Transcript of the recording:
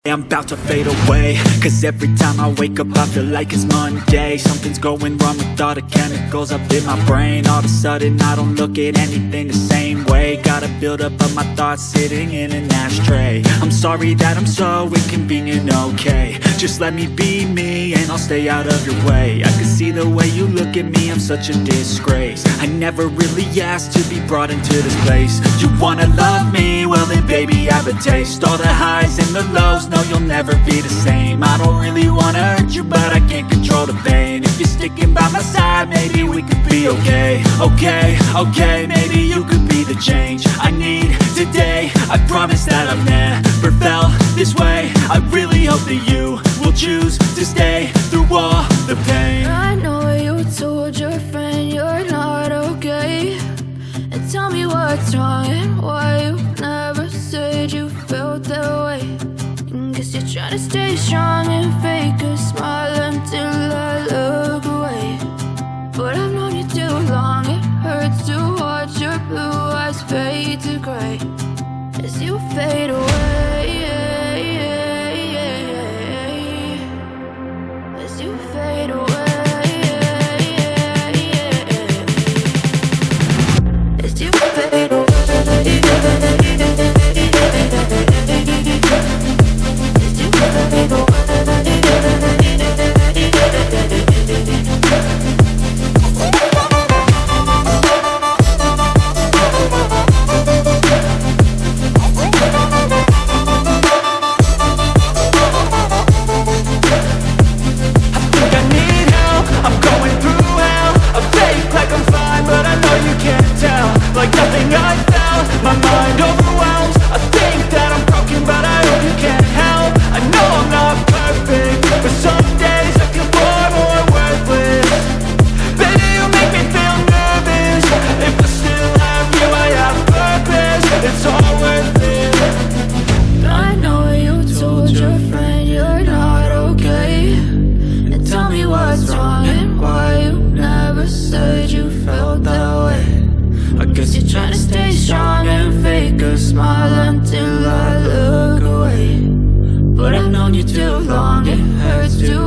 I'm about to fade away, cause every time I wake up I feel like it's Monday. Something's going wrong with all the chemicals up in my brain. All of a sudden I don't look at anything the same way. Gotta build up of my thoughts sitting in an ashtray. I'm sorry that I'm so inconvenient, okay. Just let me be me and I'll stay out of your way. I can see the way you look at me, I'm such a disgrace. I never really asked to be brought into this place. You wanna love me? Well then baby I have a taste. All the highs and the lows, no you'll never be the same. I don't really wanna hurt you but I can't control the pain. If you're sticking by my side maybe we could be okay. Okay, maybe you could be the change I need today. I promise that I've never felt this way. I really hope that you will choose to stay through all the pain. I know you told your friend you're not okay, and tell me what's wrong and why you never said you felt that way. Guess you're trying to stay strong and fake a smile until I look away. But I've known you too long, it hurts to watch your blue eyes fade to gray as you fade away. As you fade away. As you fade away. Guess you're trying to stay strong and fake a smile until I look away. But I've known you too long, it hurts to